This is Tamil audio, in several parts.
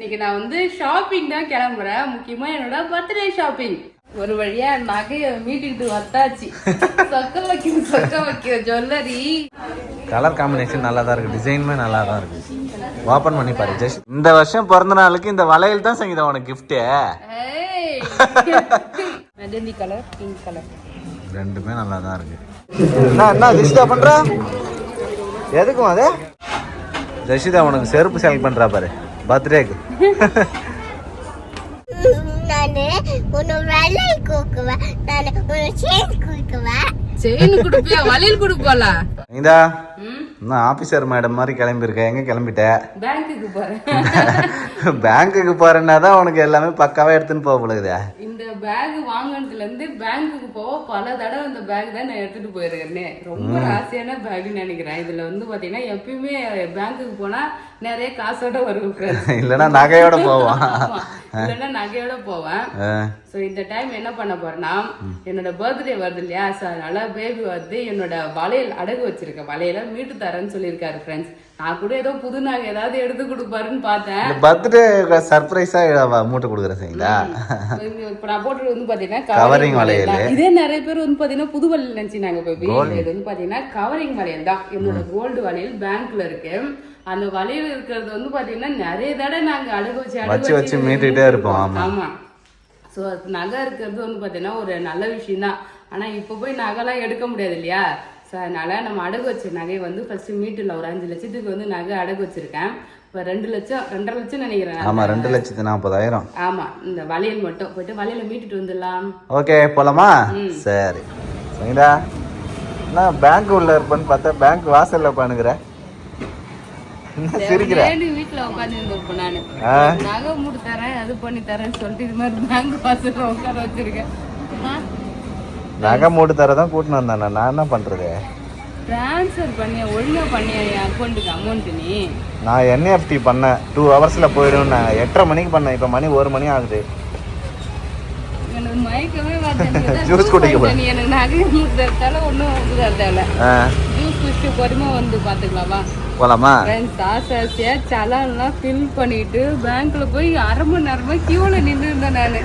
இன்னைக்கு நான் வந்து ஷாப்பிங் தான் கிளம்புறேன். முக்கியமா என்னோட பர்த்டே ஷாப்பிங். ஒரு வழியா நகைய மீட்டிட்டு வந்தாச்சு. சொக்க வைக்க ஜுவல்லரி. கலர் காம்பினேஷன் நல்லா தான் இருக்கு, டிசைனுமே நல்லா தான் இருக்கு. ஓபன் பண்ணி பாரு ஜெஷ். இந்த வருஷம் பிறந்த நாளுக்கு இந்த வளையல் தான் சங்கீதா உனக்கு gift. Mehndi colour, pink colour ரெண்டுமே நல்லா தான் இருக்கு. என்ன ஜெஷிதா பண்ற? எதுக்கும் அது ஜெஷிதா உனக்கு செருப்பு செலக்ட் பண்றா பாரு பர்த்டேக்கு. செயின் குடுப்பியா, வளையல் குடுப்பல. இந்தா நான் ஆபீசர் மேடம் மாதிரி கிளம்பியிருக்கேன். எங்க கிளம்பிட்ட? பேங்க்குக்கு போறேன். பேங்க்குக்கு போறேன்னா தான் உனக்கு எல்லாமே பக்காவா எடுத்துன்னு போக போகுது. இந்த பேக் வாங்கினதுல இருந்து பேங்க்குக்கு போக பல தடவை இந்த பேக் தான் நான் எடுத்துட்டு போயிருக்கேன்னு. ரொம்ப ஆசையான பேக்னு நினைக்கிறேன். இதுல வந்து பாத்தீங்கன்னா எப்பயுமே பேங்க்குக்கு போனா நிறைய காசோட வருவேன், இல்லைன்னா நகையோட போவான். இல்லைன்னா நகையோட போவேன். ஸோ இந்த டைம் என்ன பண்ண போறேன்னா, என்னோட பர்த்டே வருது இல்லையா, ஸோ அதனால பேபி வந்து என்னோட வளையல் அடகு வச்சிருக்கேன். வளையல மீட்டு தரேன்னு சொல்லியிருக்காரு ஃப்ரெண்ட்ஸ். நான் கூட ஏதோ புது நகை ஏதாவது எடுத்து கொடுப்பாருன்னு பார்த்தேன். பர்த்டே சர்ப்ரைஸா மூட்டை கொடுக்குறேன் சரிங்களா. இப்போ நான் போட்டு வந்து பாத்தீங்கன்னா கவரிங் வளையல். இதே நிறைய பேர் வந்து பாத்தீங்கன்னா புது வளையல் நினைச்சினாங்க. பேபி இது வந்து பாத்தீங்கன்னா கவரிங் வளையல் தான். என்னோட கோல்டு வளையல் பேங்க்ல இருக்கு. அந்த வளையல் இருக்கிறது வந்து பாத்தீங்கன்னா நிறைய தடவை நாங்க அடகு வச்சு மீட்டுட்டே இருப்போம். ஆமா. ஸோ நகை இருக்கிறது வந்து பாத்தீங்கன்னா ஒரு நல்ல விஷயம் தான். ஆனா இப்ப போய் நகைலாம் எடுக்க முடியாது இல்லையா. ஸோ அதனால நம்ம அடகு வச்ச நகை வந்து ஃபர்ஸ்ட் மீட்டுல ஒரு 5 லட்சத்துக்கு வந்து நகை அடகு வச்சிருக்கேன். இப்போ 2 லட்சம் 2.5 லட்சம் நினைக்கிறேன். ஆமா 2,40,000. ஆமா, இந்த வளையல் மட்டும் போயிட்டு வளையல மீட்டுட்டு வந்துடலாம். ஓகே போலாமா? சரி சரிடா. என்ன பேங்க் உள்ள இருப்பேன்னு பார்த்தா பேங்க் வாசல்ல உட்காந்துக்கிற. வீட்டுல உட்காந்து இருப்பேன் நானு. நகை மூட்டு தரேன், அது பண்ணி தரேன்னு சொல்லிட்டு இது மாதிரி பேங்க் வாசல்ல உட்கார வச்சிருக்கேன். நகை மூட்டு தரதான் கூட்டின்னு வந்தானே, நான் என்ன பண்றது? ட்ரான்ஸ்ஃபர் பண்ணியா, ஒழுங்கா பண்ணியா என் அக்கௌண்ட்டுக்கு அமௌண்ட்? நீ நான் என்எஃப்டி பண்ணேன் 2 ஹவர்ஸ்ல போயிடும். 8:30 மணிக்கு பண்ணேன், இப்ப மணி 1 மணி ஆகுது. எனக்கு மயக்கமே வரல. ஜூஸ் குடிக்க நீ எனக்கு நகை மூட்டு தரத்தால ஒன்றும் தேவையில்ல. ஜூஸ் குடிச்சு பொறுமை வந்து பாத்துக்கலாமா? போலாமா? ஆசையா சலான்லாம் ஃபில் பண்ணிட்டு பேங்க்ல போய் 1/2 மணி நேரமா கியூல நின்று இருந்தேன் நானு.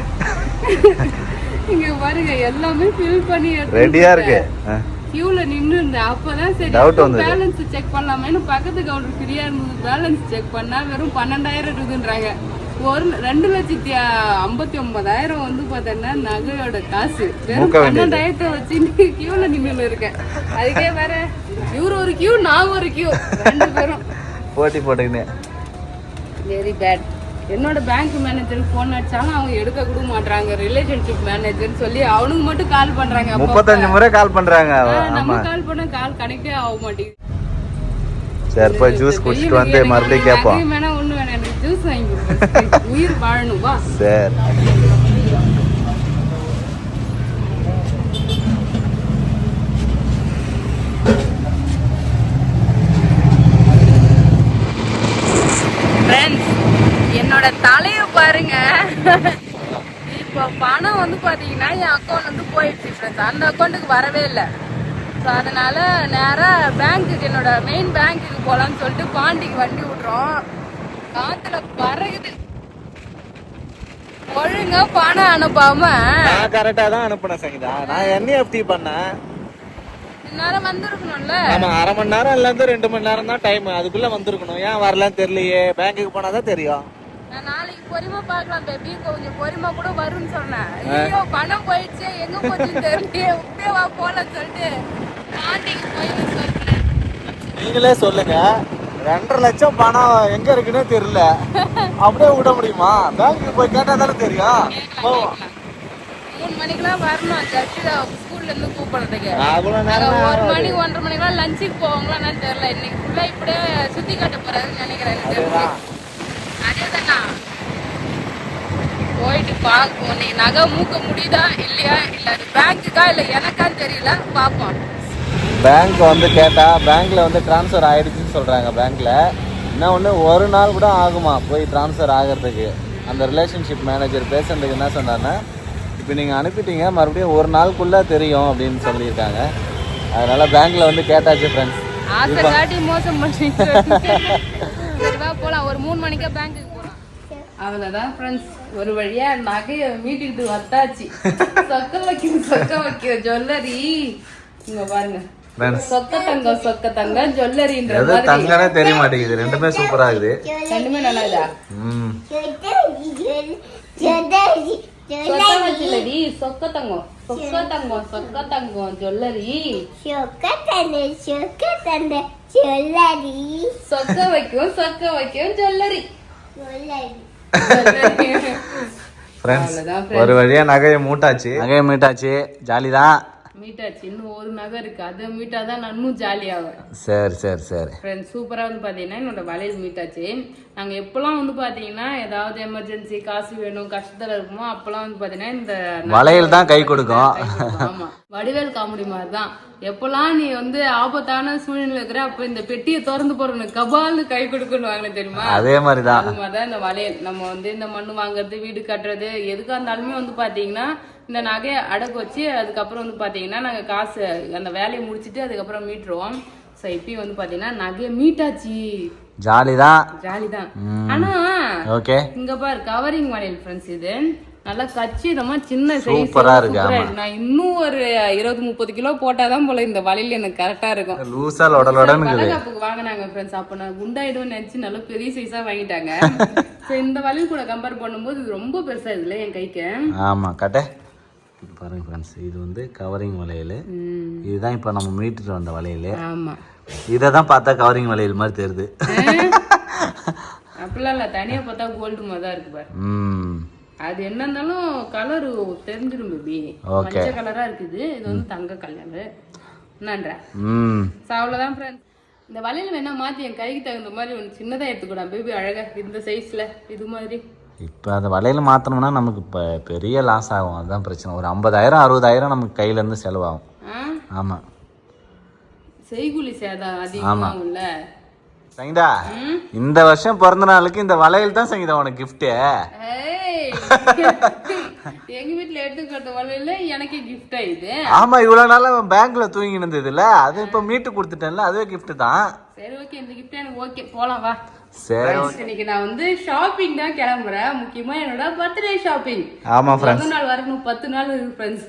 இங்க பாருங்க எல்லாமே ஃபில் பண்ணி ரெடியா இருக்கு. கியூல நின்று இருந்தேன். அப்பதான் சரி பேலன்ஸ் செக் பண்ணலாமேன்னு பக்கத்து கவுண்டர் ஃப்ரீயா இருந்தது. பேலன்ஸ் செக் பண்ணா வெறும் 12,000 இருக்குன்றாங்க. 2,59,000 வந்து பாத்தீங்கன்னா நகையோட காசு. வெறும் 12,000 வச்சு கியூல நின்று இருக்கேன். அதுக்கே வேற இவரு ஒரு கியூ, நான் ஒரு கியூ, 2 பேரும் போட்டி போட்டுக்கினேன். Very bad. என்னோட பேங்க் மேனேஜருக்கு ஃபோன் அடிச்சாலும் அவங்க எடுக்க கூட மாட்டாங்க. ரிலேஷன்ஷிப் மேனேஜர்னு சொல்லி அவனுக்கு மட்டும் கால் பண்றாங்க. 35 முறை கால் பண்றாங்க. நம்ம கால் பண்ணா கால் கனெக்டே ஆக மாட்டேங்குது. சரி போய் ஜூஸ் குடிச்சிட்டு வந்து மறுபடியும் கேட்போம். வேணா ஒண்ணு வேணாம், எனக்கு ஜூஸ் வாங்கி கொடுங்க. உயிர் வாழணும் வா. சரி என்னோட தலைய பாருங்க. இப்போ பணம் வந்து பாத்தீங்கன்னா என் அக்கௌண்ட் வந்து போயிடுச்சு ஃப்ரெண்ட்ஸ். அந்த அக்கௌண்ட்டுக்கு வரவே இல்லை. ஸோ அதனால நேராக பேங்க்குக்கு, என்னோட மெயின் பேங்க்குக்கு போகலான்னு சொல்லிட்டு பாண்டிக்கு வண்டி விட்றோம். காத்துல பறகுது. ஒழுங்கா பணம் அனுப்பாம நான் கரெக்டா தான் அனுப்புனேன் சங்கீதா. நான் என்எஃப்டி பண்ணேன். நேரம் வந்திருக்கணும்ல. ஆமா 1/2 மணி நேரம் இல்ல 2 மணி நேரம் தான் டைம். அதுக்குள்ள வந்திருக்கணும். ஏன் வரலன்னு தெரியலையே. பேங்க்குக்கு போனாதான் தெரியும். நான் நாளைக்கு பொறுமை பார்க்கலாம் பேபி, கொஞ்சம் பொறுமை கூட வரும்னு சொன்னேன். ஐயோ பணம் போயிடுச்சு, எங்க போச்சுன்னு தெரியல. உப்பே வா போலன்னு சொல்லிட்டு பாண்டிக்கு போய் சொல்றேன். நீங்களே சொல்லுங்க, 2.5 லட்சம் பணம் எங்க இருக்குன்னு தெரியல. அப்படியே விட முடியுமா? பேங்க்கு போய் கேட்டா தானே தெரியும். 3 மணிக்கெல்லாம் வரணும். ஜட்ஜிதா ஸ்கூல்ல இருந்து கூப்பிடுறதுக்கு. 1 மணி 1:30 மணிக்கெல்லாம் லஞ்சுக்கு போவாங்களா தெரியல. இன்னைக்கு ஃபுல்லா இப்படியே சுத்தி காட்ட போறாருன்னு நினைக்கிறேன். அதேதானா போயிட்டு பார்ப்போம். நீ நகை மூக்க முடியுதா இல்லையா, இல்ல அது பேங்க்குக்கா இல்ல எனக்கான்னு தெரியல, பாப்போம். பேங்க் வந்து கேட்டா பேங்க்ல வந்து டிரான்ஸ்ஃபர் ஆயிடுச்சுன்னு சொல்றாங்க. பேங்க்ல என்ன ஒன்று 1 நாள் கூட ஆகுமா போய் டிரான்ஸ்ஃபர் ஆகிறதுக்கு. அந்த ரிலேஷன்ஷிப் மேனேஜர் பேசுறதுக்கு என்ன சொன்னார்னா, இப்போ நீங்கள் அனுப்பிட்டீங்க மறுபடியும் 1 நாளுக்குள்ளே தெரியும் அப்படின்னு சொல்லியிருக்காங்க. அதனால பேங்க்ல வந்து கேட்டாச்சு ஃப்ரெண்ட்ஸ். ஆசை காட்டி மோசம் பண்ணி. சரிவா போலாம், ஒரு 3 மணிக்கா பேங்க்குக்கு போலாம். அவ்வளவுதான் ஃப்ரெண்ட்ஸ், ஒரு வழியா நகைய மீட்டிட்டு வந்தாச்சு. சொக்க வைக்கிற ஜுவல்லரி இங்க பாருங்க. சொக்க தங்கம் ஜுவல்லரின்ற மாதிரி தங்கனே தெரிய மாட்டேங்குது. ரெண்டுமே சூப்பரா இருக்குது. ரெண்டுமே நல்லா இதா. சொக்க தங்கம் ஜுவல்லரி. சொக்க வைக்கும் ஜுவல்லரி. ஒரு வழியா நகையை மீட்டாச்சு. ஜாலிதான். மீட்டாச்சு. இன்னும் ஒரு நகை இருக்கு, அதை மீட்டாதான் நான் இன்னும் ஜாலியாகும். சரி ஃப்ரெண்ட்ஸ், சூப்பரா வந்து பாத்தீங்கன்னா என்னோட வளையல் மீட்டாச்சு. நாங்க எப்பெல்லாம் வந்து பாத்தீங்கன்னா ஏதாவது எமர்ஜென்சி காசு வேணும் கஷ்டத்துல இருக்குமோ அப்பெல்லாம் வந்து பாத்தீங்கன்னா இந்த வளையல் தான் கை கொடுக்கும். ஆமா, வடிவேல் காமெடி மாதிரிதான். எப்பெல்லாம் நீ வந்து ஆபத்தான சூழ்நிலை இருக்கிற அப்ப இந்த பெட்டியை திறந்து போறணும் கபால்னு கை கொடுக்கணும் வாங்க தெரியுமா? அதே மாதிரிதான். அது மாதிரிதான் இந்த வளையல். நம்ம வந்து இந்த மண்ணு வாங்குறது, வீடு கட்டுறது, எதுக்கா இருந்தாலுமே வந்து பாத்தீங்கன்னா இந்த நகையை அடகு வச்சு அதுக்கப்புறம் வந்து பாத்தீங்கன்னா நாங்க காசு அந்த வேலையை முடிச்சுட்டு அதுக்கப்புறம் மீட்டுருவோம். ஸோ இப்பயும் வந்து பாத்தீங்கன்னா நகையை மீட்டாச்சு. ஜாலிதான். ஆனா ஓகே, இங்க பாரு கவரிங் வளையல் ஃப்ரெண்ட்ஸ். இது நல்லா கச்சிதமா சின்ன சைஸ் சூப்பரா இருக்கு. நான் இன்னும் ஒரு 20-30 கிலோ போட்டாதான் போல இந்த வளையல் எனக்கு கரெக்டா இருக்கும். லூசா லொடலொடன்னு வளைகாப்புக்கு வாங்கினாங்க ஃப்ரெண்ட்ஸ். அப்ப நான் குண்டாயிடுவேன்னு நினைச்சு நல்லா பெரிய சைஸா வாங்கிட்டாங்க. ஸோ இந்த வளையல் கூட கம்பேர் பண்ணும்போது இது ரொம்ப பெருசா இதுல என் கைக்கு. ஆமா கட்ட பாருங்க ஃப்ரெண்ட்ஸ், இது வந்து கவரிங் வளையல். இதுதான் இப்போ நம்ம மீட்டுட்டு வந்த வளையல். ஆமா, இதை தான் பார்த்தா கவரிங் வளையல் மாதிரி தெரியுது. அப்படிலாம் இல்ல, தனியா பார்த்தா கோல்டு மாதிரி தான் இருக்கு பாரு. அது என்ன இருந்தாலும் கலர் தெரிஞ்சிடும் பேபி. பச்சை கலரா இருக்குது. இது வந்து தங்க கலர். என்னன்ற அவ்வளவுதான் ஃப்ரெண்ட்ஸ். இந்த வளையல் வேணா மாத்தி என் கைக்கு தகுந்த மாதிரி ஒன்று சின்னதா எடுத்துக்கூடாது பேபி. அழகா இந்த சைஸ்ல இது மாதிரி. இப்போ அந்த வளையல் மாற்றணும்னா நமக்கு இப்போ பெரிய லாஸ் ஆகும். அதுதான் பிரச்சனை. ஒரு 50,000-60,000 நமக்கு கையிலேருந்து செலவாகும். ஆமாம், செய்கூலி சேதம் அதிகமாகும்ல. சங்கீதா, இந்த வருஷம் பிறந்த நாளுக்கு இந்த வளையல் தான் சங்கீதா உனக்கு கிஃப்ட். எங்க வீட்டுல எடுத்துக்கிட்ட வளையல எனக்கு கிஃப்ட் ஆயிடுது. ஆமா, இவ்வளவு நாளா பேங்க்ல தூங்கி இருந்ததுல, அது இப்ப மீட்டு கொடுத்துட்டேன்ல, அதுவே கிஃப்ட் தான். சரி ஓகே, இந்த கிஃப்ட் எனக்கு ஓகே, போலாம் வா. சரி, இன்னைக்கு நான் வந்து ஷாப்பிங் தான் கிளம்புறேன். முக்கியமா என்னோட பர்த்டே ஷாப்பிங். ஆமா ஃப்ரெண்ட்ஸ், ஒரு நாள் வரணும். 10 நாள் இருக்கு ஃப்ரெண்ட்ஸ்.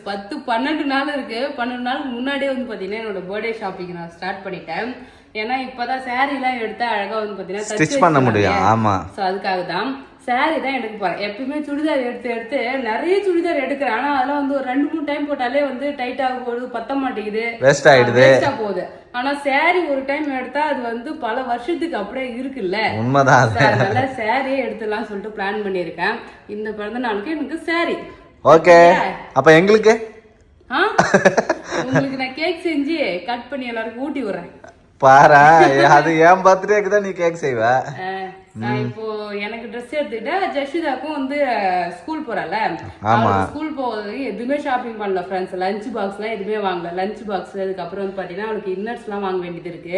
12 நாள் இருக்கு. 12 நாள் முன்னாடியே வந்து பாத்தீங்கன்னா என்னோட பர்த்டே ஷாப்பிங் நான் ஸ்டார்ட் பண்ணிட்டேன். ஏன்னா இப்பதான் சாரி எல்லாம் எடுத்தா அழகா வந்து பாத்தீங்கன்னா ஸ்டிச் பண்ண முடியும். ஆமா, சோ அதுக்காக தான் சாரி தான் எடுக்க போறேன். எப்பயுமே சுடிதார் எடுத்து நிறைய சுடிதார் எடுக்கிறேன். ஆனா அதெல்லாம் வந்து ஒரு 2-3 டைம் போட்டாலே வந்து டைட் ஆக போகுது, பத்த மாட்டேங்குது, வேஸ்ட் ஆயிடுது, வேஸ்டா போகுது. ஆனா சாரி ஒரு டைம் எடுத்தா அது வந்து பல வருஷத்துக்கு அப்படியே இருக்குல்ல. உண்மைதான். அதனால சாரியே எடுத்துலாம் சொல்லிட்டு பிளான் பண்ணிருக்கேன். இந்த பிறந்த நாளுக்கு எனக்கு சாரி. ஓகே, அப்ப எங்களுக்கு உங்களுக்கு நான் கேக் செஞ்சு கட் பண்ணி எல்லாருக்கும் ஊட்டி விடுறேன். பாரா, அது என் பர்த்டேக்கு தான் நீ கேக் செய்வ. நான் இப்போ எனக்கு ட்ரெஸ் எடுத்துக்கிட்டா ஜஷிதாக்கும் வந்து ஸ்கூல் போறால, ஸ்கூல் போறது எதுவுமே ஷாப்பிங் பண்ணல ஃப்ரெண்ட்ஸ். லஞ்ச் பாக்ஸ் எல்லாம் எதுவுமே வாங்கல. லஞ்ச் பாக்ஸ் அதுக்கப்புறம் வந்து பாத்தீங்கன்னா அவளுக்கு இன்னர்ஸ் எல்லாம் வாங்க வேண்டியது இருக்கு.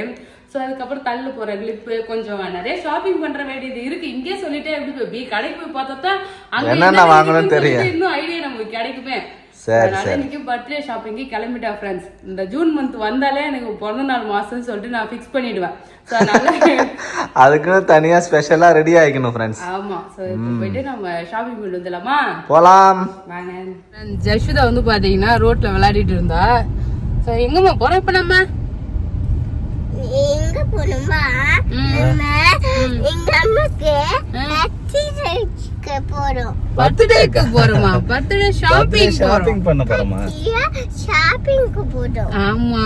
சோ அதுக்கப்புறம் தள்ளு போற கிளிப்பு கொஞ்சம் நிறைய ஷாப்பிங் பண்ற வேண்டியது இருக்கு. இங்கே சொல்லிட்டே எப்படி போய் கடைக்கு போய் பார்த்தா அங்க என்ன வாங்கணும்னு தெரியும். இன்னும் ஐடியா நமக்கு கிடைக்குமே. அதனால இன்னைக்கு பர்த்டே ஷாப்பிங்கு கிளம்பிட்டா ஃப்ரெண்ட்ஸ். இந்த ஜூன் மந்த் வந்தாலே எனக்கு பிறந்த நாள் மாசம்னு சொல்லிட்டு நான் ஃபிக்ஸ் பண்ணிடுவேன். அதுக்கு தனியா ஸ்பெஷலா ரெடி ஆயிக்கணும் ஃப்ரெண்ட்ஸ். ஆமா, சோ இப்போ போயிட்டு நம்ம ஷாப்பிங் பண்ணிட்டு வந்துடலாமா? போலாம் வாங்க. ஜஷுதா வந்து பாத்தீங்கன்னா ரோட்ல விளையாடிட்டு இருந்தா. சோ எங்கம்மா போறோம் இப்ப? நம்ம எங்க போணுமா? நம்ம எங்க அம்மாக்கு பர்த்டேக்கு போறோமா? பர்த்டே ஷாப்பிங் பண்ண போறோமா? ஷாப்பிங்க்கு போறோம். ஆமா,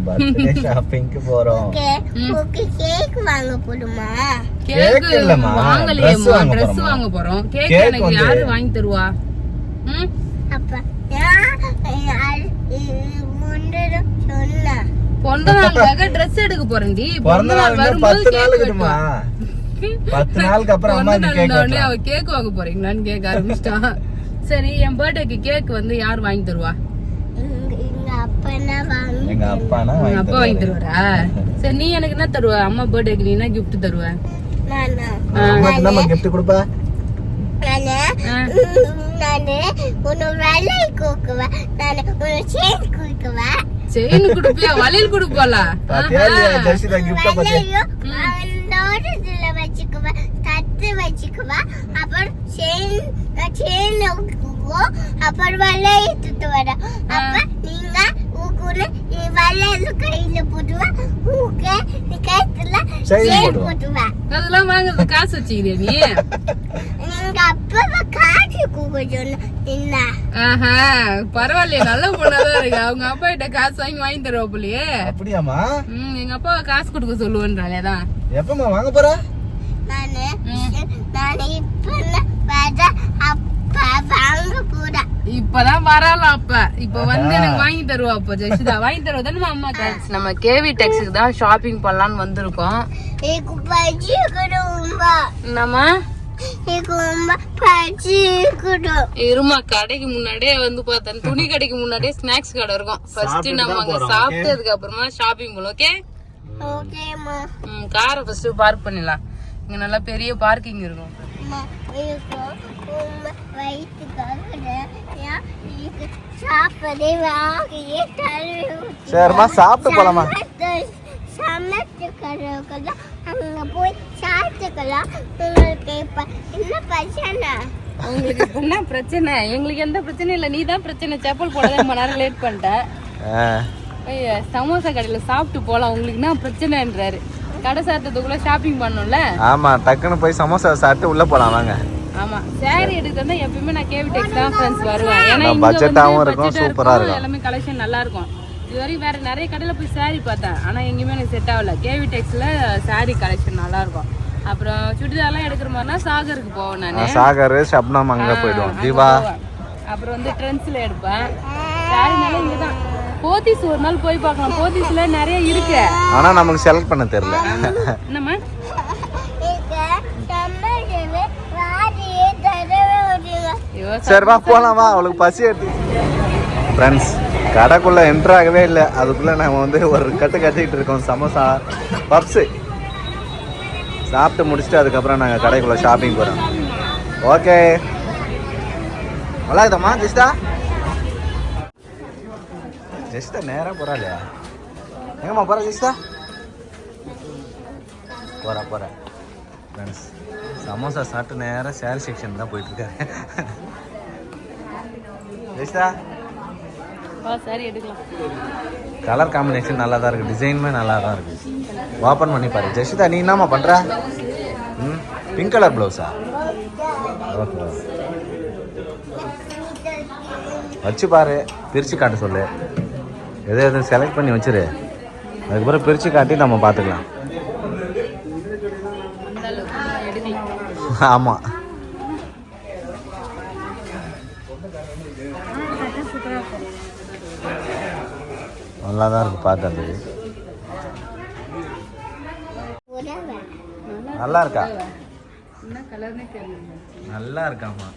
பர்த்டே ஷாப்பிங்க்கு போறோம். ஓகே, கேக் வாங்க போறோமா? கேக் இல்லம்மா, வாங்கலையேம்மா, Dress வாங்க போறோம். கேக் எனக்கு யாரு வாங்கி தருவா? அப்ப சொன்னா பொண்ணு நாளுக்காக Dress எடுக்க போறேன்டி. பொண்ணு நாள் வரும்போது கேக் வெட்டுமா? 10 நாளுக்கு அப்புறம் அம்மா அவ கேக் வாங்க போறீங்களான்னு கேட்க ஆரம்பிச்சிட்டா. சரி, என் பர்த்டேக்கு கேக் வந்து யார் வாங்கி தருவா? எங்க அப்பா வாங்கி தருவாரா? சரி, நீ எனக்கு என்ன தருவ? அம்மா பர்த்டேக்கு நீ என்ன கிஃப்ட் தருவ? கிஃப்ட் கொடுப்பா? செயின் குடுப்பியா? வளையல் குடுப்பாளா? வச்சுக்குவேன். எடுத்து வச்சுக்குவா. அப்புறம் செயின் அப்புறம் வலையை எடுத்துட்டு வர. அப்ப நீங்க ஊக்குன்னு வலையில கையில போட்டுவா. ஊக்கு கைத்துல செயின் போட்டுவா. அதெல்லாம் வாங்குறது காசு வச்சுக்கிறியா நீ? எங்க அப்பாவை காசு கூக்க சொன்ன என்ன? ஆஹா, பரவாயில்லையே, நல்ல பொண்ணாதான் இருக்கு. அவங்க அப்பா கிட்ட காசு வாங்கி தருவா போலியே. அப்படியாமா? எங்க அப்பா காசு கொடுக்க சொல்லுவேன்றாலே. அதான் எப்பமா வாங்க போற? நானு இப்ப வாங்க போறேன். இப்பதான் வரலாம். இப்ப வந்து எனக்கு வாங்கி தருவா. அப்ப ஜெஷிதா வாங்கி தருவா தானே அம்மா? நம்ம கேவி டெக்ஸுக்கு தான் ஷாப்பிங் பண்ணலாம்னு வந்திருக்கோம். என்னம்மா இருமா, கடைக்கு முன்னாடியே வந்து பார்த்தேன். துணி கடைக்கு முன்னாடியே ஸ்நாக்ஸ் கடை இருக்கும். ஃபர்ஸ்ட் நம்ம அங்க சாப்பிட்டதுக்கு அப்புறமா ஷாப்பிங் பண்ணுவோம். ஓகே? ஓகேமா. காரை ஃபர்ஸ்ட் பார்க் பண்ணிடலாம். இங்க நல்லா பெரிய பார்க்கிங் இருக்கும். சரிம்மா, சாப்பிட்டு போலாமா? அங்க போய் சாப்பிட்டுக்கலாம். உங்களுக்கு இப்ப என்ன பிரச்சனை? உங்களுக்கு என்ன பிரச்சனை? எங்களுக்கு எந்த பிரச்சனையும் இல்ல. நீ தான் பிரச்சனை. செப்பல் போட ரொம்ப நேரம் லேட் பண்ணிட்ட. சமோசா கடையில சாப்பிட்டு போலாம். உங்களுக்கு என்ன பிரச்சனைன்றாரு. கடை சாத்தத்துக்குள்ள ஷாப்பிங் பண்ணணும்ல. ஆமா, டக்குன்னு போய் சமோசா சாப்பிட்டு உள்ள போலாம் வாங்க. ஆமா, சாரி எடுத்தா எப்பயுமே நான் கேவி டெக்ஸ் தான் ஃப்ரெண்ட்ஸ் வருவேன். ஏன்னா இங்க பட்ஜெட்டாவும் இருக்கும், சூப்பரா இருக்கும். எல்லாமே கலெக்ஷன் நல்லா இருக்கும். இதுவரைக்கும் வேற நிறைய கடையில போய் சாரி பார்த்தேன். ஆனா எங்கேயுமே எனக்கு செட் ஆகல. கேவி டெக்ஸ்ல சாரி கலெக்ஷன் நல்லா இருக்கும். அப்புறம் சுடிதார்லாம் எடுக்கிற மாதிரினா சாகருக்கு போவேன் நானு. சாகர், ஷப்னம் அங்க போயிடுவோம். தீபா அப்புறம் வந்து ட்ரெண்ட்ஸ்ல எடுப்பேன். சாரினால இங்கதான். போத்தீஸ் ஒரு நாள் போய் பார்க்கலாம். போத்தீஸ்ல நிறைய இருக்கு. ஆனா நமக்கு செலக்ட் பண்ண தெரியல. என்னம்மா? சரி வா போலாம் வா. அவளுக்கு பசி எடுத்து. ஃப்ரெண்ட்ஸ், கடைக்குள்ள என்ட்ரு ஆகவே இல்லை. அதுக்குள்ள நம்ம வந்து ஒரு கட்டிக்கிட்டு இருக்கோம். சமோசா பப்ஸு சாப்பிட்டு முடிச்சுட்டு அதுக்கப்புறம் நாங்கள் கடைக்குள்ள ஷாப்பிங் போகிறோம். ஓகே, நல்லா இருக்குதாம்மா ஜெஸ்டா? ஜெஸ்டா நேராக போகிறா இல்லையா? எங்கம்மா போகிறா ஜெஸ்டா? போகிறா ஃப்ரெண்ட்ஸ், சமோசா சாப்பிட்டு நேராக சேல் செக்ஷன் தான் போயிட்டுருக்காரு. ஜெஸ்டா சாரி எடுக்கலாம். கலர் காம்பினேஷன் நல்லா தான் இருக்குது. டிசைனுமே நல்லா தான் இருக்குது. ஓப்பன் பண்ணி பாரு. ஜெஷிதா, நீ என்னம்மா பண்ணுற? Pink colour ப்ளவுஸா? ஓகே, வச்சு பாரு. பிரித்து காட்ட சொல்லு. எது செலக்ட் பண்ணி வச்சிரு. அதுக்கப்புறம் பிரித்து காட்டி நம்ம பார்த்துக்கலாம். ஆமாம், நல்லா தான் இருக்கு. பார்த்தது நல்லா இருக்கா? நல்லா இருக்காமா.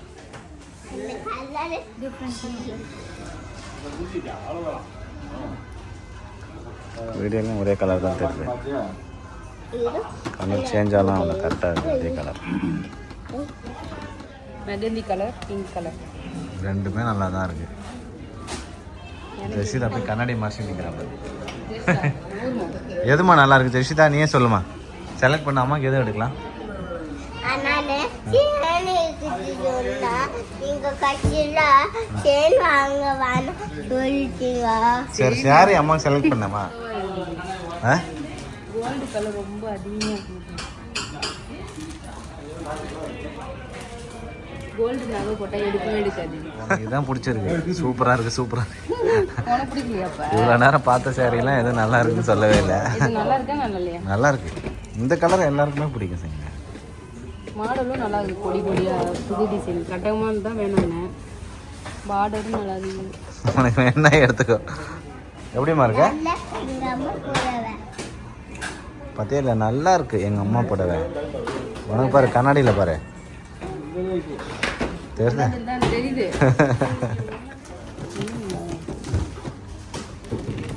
வீடியோலாம் ஒரே கலர் தான் தெரியுது. கலர் சேஞ்ச் ஆகலாம் அவ்வளோ கரெக்டாக இருக்குது. அதே colour, mehndi colour, pink colour ரெண்டுமே நல்லா தான் இருக்குது. ஜெஷிதா போய் கண்ணாடி மாசி நிற்கிறாங்க. எதுமா நல்லா இருக்கு ஜெஷிதா? நீயே சொல்லுமா. செலக்ட் பண்ண அம்மாக்கு எதுவும் எடுக்கலாம். சரி, சாரி அம்மா செலக்ட் பண்ணமா? கோல்டு கலர் ரொம்ப அதிகமாக கோல்டு நகை போட்டால் எடுக்கவே எடுக்காது. இதுதான் பிடிச்சிருக்கு. சூப்பராக இருக்குது. சூப்பராக உனக்கு பிடிக்கலையாப்பா? இவ்வளோ நேரம் பார்த்த சாரிலாம் எதுவும் நல்லா இருக்குன்னு சொல்லவே இல்லை. நல்லா இருக்கா நல்லா இல்லையா? நல்லா இருக்கு. இந்த கலர் எல்லாருக்குமே பிடிக்கும். சரிங்க, மாடலும் நல்லா இருக்குது. கொடி கொடியாக புது டிசைன் கட்டமாக தான் வேணும்னு. பார்டரும் நல்லா இருக்குது. உனக்கு வேணா எடுத்துக்கோ. எப்படிமா இருக்க? பார்த்தே இல்லை, நல்லா இருக்கு. எங்கள் அம்மா புடவை உனக்கு பாரு. கண்ணாடியில் பாரு, தெரியுது.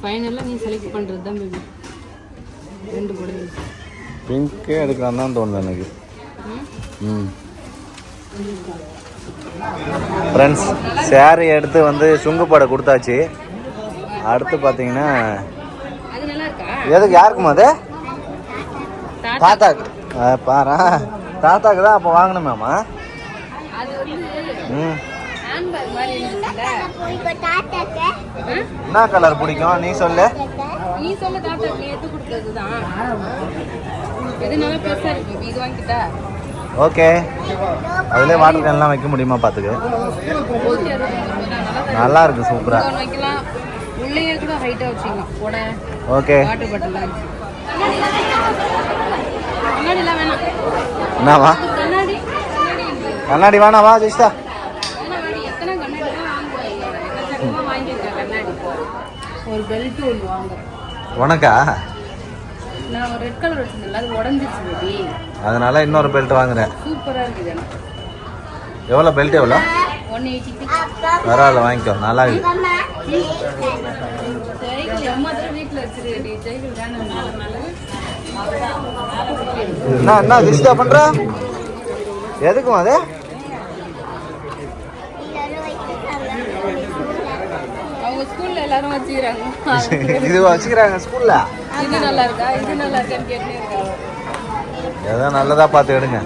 ஃபைனலாக நீ செலக்ட் பண்ணுறது தான் பேபி. ரெண்டு புடவை பிங்க்கே எடுக்கலாம் தான் தோணுது எனக்கு. ஃப்ரெண்ட்ஸ், சேரீ எடுத்து வந்து சுங்குப்பாடை கொடுத்தாச்சு. அடுத்து பார்த்தீங்கன்னா அது நல்லா இருக்கா? எதுக்கு யாருக்குமா அது? தாத்தாக்கு பாரா. தாத்தாக்கு தான் அப்போ வாங்கணுமேம்மா. அது வந்து ம், ஹேண்ட்பேக் மாதிரி இருந்துச்சுல்ல. இப்போ தாத்தாக்கு என்ன கலர் பிடிக்கும் நீ சொல்லு. நீ சொல்ல தாத்தாக்கு நீ எடுத்து கொடுத்தது தான். எதுனால பெருசா இருக்கு இப்ப இது வாங்கிட்டா. ஓகே, அதுலேயே வாட்டர் கேன்லாம் வைக்க முடியுமா பார்த்துக்கு. நல்லா இருக்கு, சூப்பரா வைக்கலாம். உள்ளேயே கூட ஹைட்டா வச்சுக்கலாம். போட ஓகே. வாட்டர் பாட்டில் வச்சு கண்ணாடிலாம் வேணாம். என்னவா கண்ணாடி கண்ணாடி வேணாவா ஜெயிஸ்டா? வேணாம். எத்தனை கண்ணாடி தான் வாங்குவாங்க? எக்கச்சக்கமா வாங்கியிருக்கேன் கண்ணாடி. ஒரு பெல்ட் ஒன்று வாங்க. உனக்கா? நான் ஒரு ரெட் கலர் வச்சிருந்தேன், அது உடஞ்சிச்சு பேபி. அதனால இன்னொரு பெல்ட் வாங்குறேன். சூப்பரா இருக்குது. எவ்வளோ பெல்ட் எவ்வளோ? 186. பரவாயில்ல, வாங்கிக்கோ, நல்லா இருக்கு. சைக்கிள் அம்மா தான் வீட்டில் வச்சிருக்கேன். சைக்கிள் வேணும். என்ன ஜெயிஸ்டா பண்ற? எதுக்கும் அது அவங்க ஸ்கூல்ல எல்லாரும் வச்சுக்கிறாங்க. இது வச்சுக்கிறாங்க ஸ்கூல்ல. இது நல்லா இருக்கா, இது நல்லா இருக்கான்னு கேட்டே இருக்காங்க. ஏதோ நல்லதா பார்த்து எடுங்க.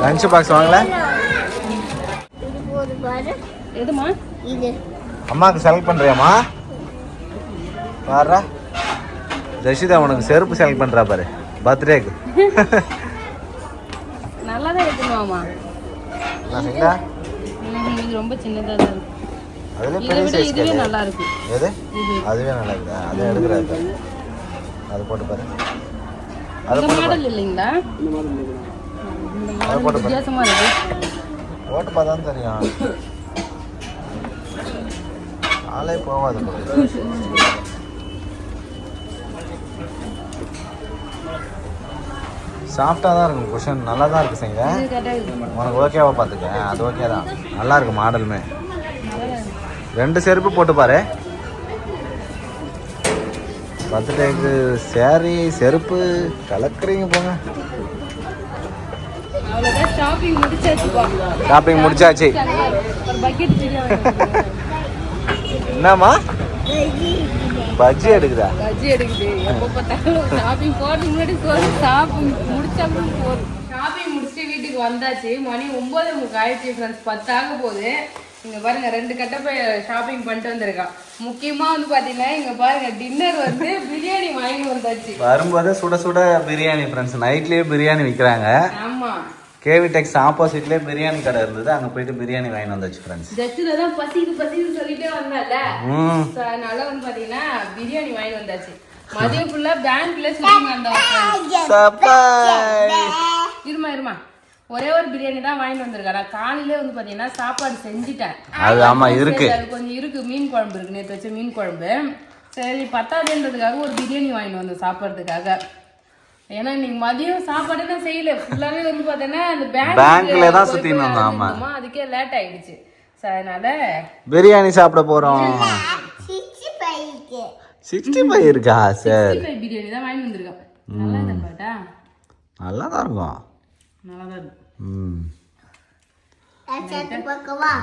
லஞ்ச் பாக்ஸ் வாங்கல? எதுமா இது அம்மாவுக்கு செலக்ட் பண்றியாம்மா? பாரு ஜெஷிதா, உனக்கு செருப்பு செலக்ட் பண்றா பாரு பர்த்டேக்கு. நல்லா தான் இருக்குமாமா. இது ரொம்ப சின்னதா தான் இருக்கு. அதுல இதை பெரிய விட சைஸ் இதுவே நல்லா இருக்கு. எது? அதுவே நல்லா இருக்குதா? அதை எடுக்கிறாரு. அது போட்டு பாரு. இந்த மாடல் இல்லைங்களா? அதை போட்டு பாரு. வித்தியாசமா இருக்கு. போட்டு பார்த்தா தெரியும். ஆளே போவாது. சாஃப்டாக தான் இருக்கும். குஷன் நல்லா தான் இருக்கு. செய்ய இது கரெக்டா இருக்கு. உனக்கு ஓகேவா பார்த்துக்க. அது ஓகே தான், நல்லா இருக்கு மாடலுமே. 2 செருப்பு போட்டு பாரு. பர்த்டேக்கு சேரீ செருப்பு கலக்குறீங்க போங்க. அவ்வளோதான், ஷாப்பிங் முடிச்சாச்சுப்பா. ஷாப்பிங் முடிச்சாச்சு. ஒரு பக்கெட் தெரியும். என்னம்மா பஜ்ஜி எடுக்குதா? பஜ்ஜி எடுக்குது. எப்போ பார்த்தாலும் ஷாப்பிங் போகிறதுக்கு முன்னாடி சொல்லி ஷாப்பிங் முடிச்சாலும் போதும். ஷாப்பிங் முடிச்சுட்டு வீட்டுக்கு வந்தாச்சு. மணி 9:30 ஆயிடுச்சு ஃப்ரெண்ட்ஸ். 10 ஆக போகுது. இங்கே பாருங்க, 2 கட்டப்பை ஷாப்பிங் பண்ணிட்டு வந்திருக்கான். முக்கியமாக வந்து பார்த்தீங்கன்னா இங்கே பாருங்க, டின்னர் வந்து பிரியாணி வாங்கி வந்தாச்சு. வரும்போது சுட சுட பிரியாணி ஃப்ரெண்ட்ஸ். நைட்லேயே பிரியாணி விற்கிறாங்க. ஆமாம், கேவி டெக்ஸ் ஆப்போசிட்லேயே பிரியாணி கடை இருந்தது. அங்கே போயிட்டு பிரியாணி வாங்கி வந்தாச்சு ஃப்ரெண்ட்ஸ். ஜஸ்ட்ல தான் பசிக்குது சொல்லிட்டே வந்தால. அதனால வந்து பார்த்தீங்கன்னா பிரியாணி வாங்கி வந்தாச்சு. மதியம் ஃபுல்லாக பேங்க்ல சுற்றி வந்தோம். இருமா ஒரே ஒரு பிரியாணி தான் வாங்கிட்டு வந்திருக்கேன். நான் காலையிலே வந்து பார்த்தீங்கன்னா சாப்பாடு செஞ்சுட்டேன். அது ஆமா இருக்கு, அது கொஞ்சம் இருக்கு. மீன் குழம்பு இருக்கு, நேற்று வச்ச மீன் குழம்பு. சரி, பத்தாதுன்றதுக்காக ஒரு பிரியாணி வாங்கிட்டு வந்தோம் சாப்பிட்றதுக்காக. ஏன்னா இன்னைக்கு மதியம் சாப்பாடு தான் செய்யல. ஃபுல்லாவே வந்து பார்த்தீங்கன்னா அந்த பேங்க்ல தான் சுத்தி இருந்தோம். ஆமா, அதுக்கே லேட் ஆயிடுச்சு. அதனால பிரியாணி சாப்பிட போறோம். 65 இருக்கா? சரி, 65 பிரியாணி தான் வாங்கி வந்திருக்கேன். நல்லா இருக்கு பாட்டா. நல்லா தான் இருக்கும். நல்லா தான் இருக்கும்.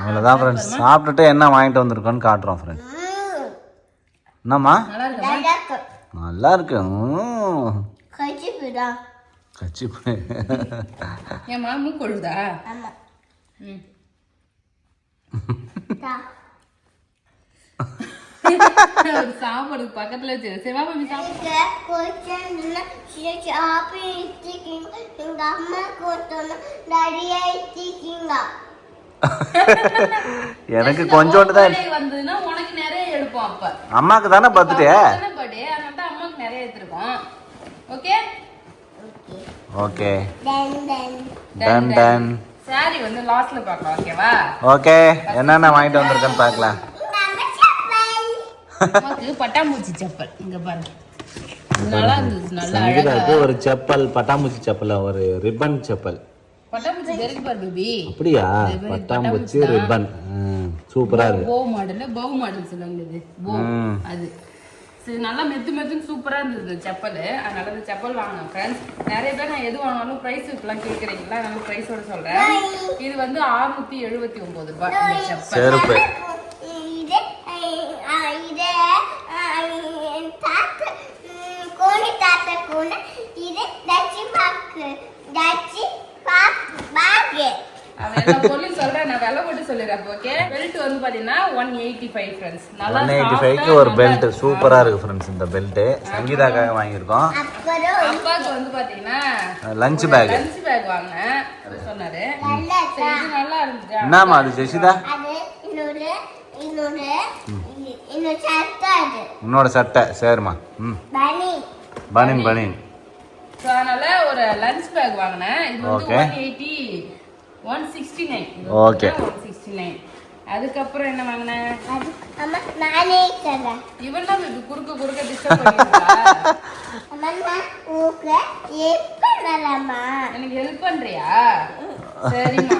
அவ்வளோதான் ஃப்ரெண்ட்ஸ். சாப்பிட்டுட்டு என்ன வாங்கிட்டு வந்திருக்கோன்னு காட்டுறோம் ஃப்ரெண்ட்ஸ். என்னம்மா? நல்லா இருக்கு. நல்லா இருக்கு. கச்சி ஏமா மூக்கொழுதா? சாப்பாடு பக்கத்துல வச்சு சிவா பண்ணி எனக்கு கொஞ்சோண்டு தான் வந்ததுன்னா உனக்கு நிறைய எடுப்போம். அப்ப அம்மாக்கு தானே பர்த்டே. பர்த்டே அதனால அம்மாக்கு நிறைய எடுத்துருக்கோம். Okay okay done done. Sorry வந்து லாஸ்ட்ல பார்க்கலாம். ஓகேவா? ஓகே, என்னென்ன வாங்கிட்டு வந்திருக்கேன்னு பார்க்கலாம். பட்டாம்பூச்சி செப்பல் இங்க பாருங்க, நல்லா இருந்துச்சு. நல்லா அழகா ஒரு செப்பல், பட்டாம்பூச்சி செப்பல், ஒரு ரிப்பன் செப்பல். பட்டாம்பூச்சி வெரைட்டி பார் பேபி. அப்படியா? பட்டாம்பூச்சி ரிப்பன் சூப்பரா இருக்கு. போ மாடல் சொல்லுங்க. இது போ அது சரி, நல்லா மெத்துன்னு சூப்பரா இருந்தது செப்பல். அதனால இந்த செப்பல் வாங்கினேன் ஃப்ரெண்ட்ஸ். நிறைய பேர் நான் எது வாங்கினாலும் ப்ரைஸ் இப்பெல்லாம் கேட்குறீங்களா? நான் ப்ரைஸோட சொல்றேன். இது வந்து 679 ரூபாய் இந்த செப்பல். செருப்பு கோழி எல்லா பொருளும் சொல்றேன், நான் விலை போட்டு சொல்லிடுறேன். ஓகே, பெல்ட் வந்து பாத்தீங்கன்னா 185 ஃப்ரெண்ட்ஸ். நல்லா 185க்கு ஒரு பெல்ட் சூப்பரா இருக்கு ஃப்ரெண்ட்ஸ். இந்த பெல்ட் சங்கீதாக்காக வாங்கியிருக்கோம். அப்புறம் அப்பாக்கு வந்து பாத்தீங்கன்னா லஞ்ச் பேக் வாங்கினேன் சொன்னாரு. சரி, இது நல்லா இருந்துச்சு. என்னம்மா அது ஜெசிதா? அது இன்னொரு சட்டை அது. உன்னோட சட்டை சரிம்மா. பனின் பனின். ஸோ அதனால ஒரு லஞ்ச் பேக் வாங்கினேன். இது வந்து Okay. 169. Okay. 169. அதுக்கப்புறம் என்ன வாங்கினேன்? அது அம்மா நானே தரேன். இவன் தான் இது குறுக்க டிஸ்டர்ப் பண்ணிருக்கா. அம்மா நான் உங்களுக்கு எப்பறலாமா? எனக்கு ஹெல்ப் பண்றியா? சரிம்மா.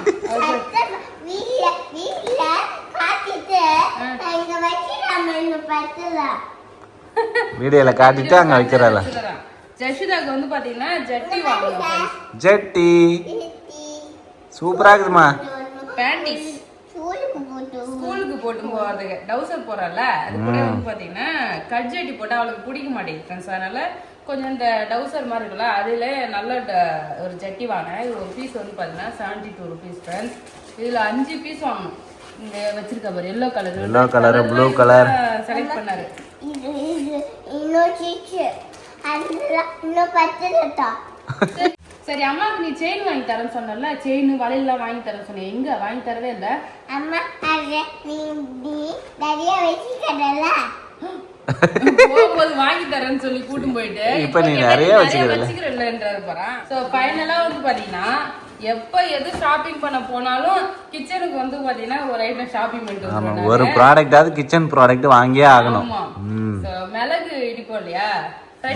வீட்ல காட்டிட்டு அங்க வச்சிராம இன்னும் பத்தல. வீடியோல காட்டிட்டு அங்க வைக்கிறல. ஜஷிதாக்கு வந்து பாத்தீங்கன்னா ஜட்டி வாங்கணும். ஜட்டி சூப்பரா இருக்குதுமா. பேண்டிஸ் ஸ்கூலுக்கு போட்டு போறதுக்கு டவுசர் போறல, அது கூட வந்து பாத்தீங்கன்னா கட் ஜட்டி போட்டா அவளுக்கு பிடிக்க மாட்டேங்குது ஃப்ரெண்ட்ஸ். அதனால கொஞ்சம் இந்த டவுசர் மாதிரி இருக்குல்ல, அதுல நல்ல ஒரு ஜட்டி வாங்கினேன். இது ஒரு பீஸ் வந்து பாத்தீங்கன்னா 72 rupees ஃப்ரெண்ட்ஸ். இதுல 5 பீஸ் வாங்கணும். இங்க வச்சிருக்க பாரு, yellow colour blue colour select பண்ணாரு. இன்னொரு சீச்சு இன்னும் பத்தலட்டா. சரி, அம்மாவுக்கு நீ செயின் வாங்கி தரேன்னு சொன்னல, செயின் வளையல்லாம் வாங்கி தரேன்னு சொன்னேன். எங்க வாங்கி தரவே இல்ல. அம்மா அது நீ நிறைய வச்சிருக்கல, போகும்போது வாங்கி தரேன்னு சொல்லி கூட்டும் போயிட்டு இப்ப நீ நிறைய வச்சுக்கிறேன்ன்றாரு போறான். சோ ஃபைனலா வந்து பாத்தீங்கன்னா எப்ப எது ஷாப்பிங் பண்ண போனாலும் கிச்சனுக்கு வந்து பாத்தீங்கன்னா ஒரு ஐட்டம் ஷாப்பிங் பண்ணிட்டு ஆமா, ஒரு ப்ராடக்டாவது கிச்சன் ப்ராடக்ட் வாங்கியே ஆகணும். மிளகு இடிப்போம் இல்லையா,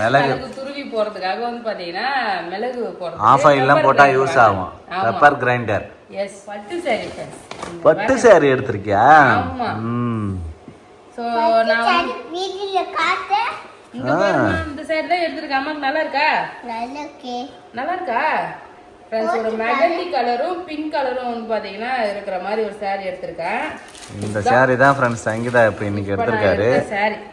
மிளகு துருவி போறதுக்காக வந்து பாத்தீங்கன்னா மிளகு போறது ஆஃப் ஆயில்லாம் போட்டா யூஸ் ஆகும். Pepper grinder. எஸ், பட்டு சாரி ஃப்ரெண்ட்ஸ். பட்டு சாரி எடுத்திருக்கியா? ஆமா. சோ நான் வீடியோல காட்ட இந்த சாரி தான் எடுத்திருக்கேன். அம்மாக்கு நல்லா இருக்கா? நல்லா இருக்கா ஃப்ரெண்ட்ஸ்? ஒரு மெகந்தி கலரும் பிங்க் கலரும் வந்து பாத்தீங்கன்னா இருக்கிற மாதிரி ஒரு சாரி எடுத்திருக்கேன். இந்த சாரி தான் ஃப்ரெண்ட்ஸ் சங்கீதா இப்ப இன்னைக்கு எடுத்திருக்காரு.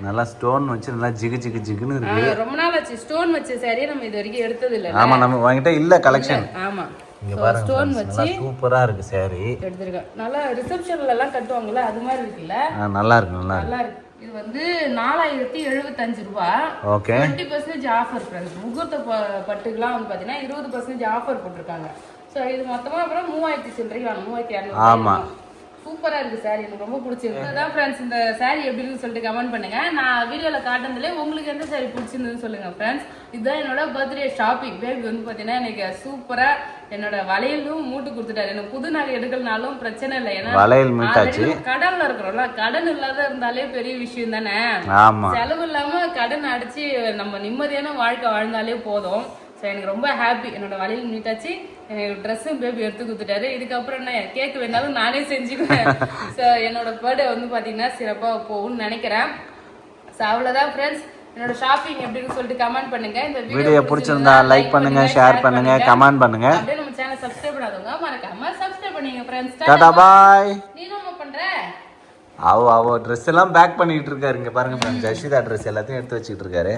நல்லா ஸ்டோன் வச்சு நல்லா ஜிகுன்னு இருக்கு. ரொம்ப நாள் ஆச்சு ஸ்டோன் வச்ச சாரியே நம்ம இது வரைக்கும் எடுத்தது இல்ல. ஆமா, நம்ம வாங்கிட்ட இல்ல கலெக்ஷன். ஆமா, இங்க பாருங்க ஸ்டோன் வச்சு சூப்பரா இருக்கு சாரி. எடுத்திருக்கேன். நல்லா ரிசப்ஷன்ல எல்லாம் கட்டுவாங்கல, அது மாதிரி இருக்குல்ல. நல்லா இருக்கு நல்லா இருக்கு. இது வந்து 4075 ரூபாய். Okay, 20% offer friends. முகூர்த்த பட்டுக்குலாம் வந்து பாத்தீங்கன்னா 20% ஆஃபர் போட்டிருக்காங்க. சோ இது மொத்தமா அப்புறம் 3000 சில்லறைக்கு வாங்க. 3200. ஆமா, சூப்பரா இருக்கு சாரி, எனக்கு ரொம்ப பிடிச்சிருக்கு. அதான் ஃப்ரெண்ட்ஸ், இந்த சாரி எப்படி இருக்குன்னு சொல்லிட்டு கமெண்ட் பண்ணுங்க. நான் வீடியோல காட்டுனதுல உங்களுக்கு எந்த சாரி பிடிச்சிருந்ததுன்னு சொல்லுங்க ஃப்ரெண்ட்ஸ். இதுதான் என்னோட பர்த்டே ஷாப்பிங். பேபி வந்து பாத்தீங்கன்னா எனக்கு சூப்பரா என்னோட வளையலும் மூட்டு கொடுத்துட்டாரு. எனக்கு புது நகை எடுக்கலனாலும் பிரச்சனை இல்லை, ஏன்னா வளையல் மீட்டாச்சு. கடன்ல இருக்கிறோம்ல, கடன் இல்லாத இருந்தாலே பெரிய விஷயம் தானே. செலவு இல்லாம கடன் அடிச்சு நம்ம நிம்மதியான வாழ்க்கை வாழ்ந்தாலே போதும். ஸோ எனக்கு ரொம்ப ஹாப்பி. என்னோட வளையல் மீட்டாச்சு, எனக்கு ட்ரெஸ்ஸும் பேபி எடுத்து கொடுத்துட்டாரு. இதுக்கப்புறம் என்ன கேக் வேணாலும் நானே செஞ்சுக்குவேன். ஸோ என்னோட பர்த்டே வந்து பார்த்தீங்கன்னா சிறப்பாக போகும்னு நினைக்கிறேன். ஸோ அவ்வளோதான் ஃப்ரெண்ட்ஸ். என்னோட ஷாப்பிங் எப்படின்னு சொல்லிட்டு கமெண்ட் பண்ணுங்க. இந்த வீடியோ பிடிச்சிருந்தா லைக் பண்ணுங்க, ஷேர் பண்ணுங்க, கமெண்ட் பண்ணுங்க. அப்படியே நம்ம சேனல் சப்ஸ்கிரைப் பண்ணாதவங்க மறக்காம சப்ஸ்கிரைப் பண்ணுங்க ஃப்ரெண்ட்ஸ். Tata bye. நீ என்ன பண்ற? அவ ட்ரெஸ் எல்லாம் பேக் பண்ணிட்டு இருக்காரு. இங்க பாருங்க ஃப்ரெண்ட்ஸ், ஜஷிதா ட்ரெஸ் எல்லாத்தையும் எடுத்து வச்சிட்டு இருக்காரு.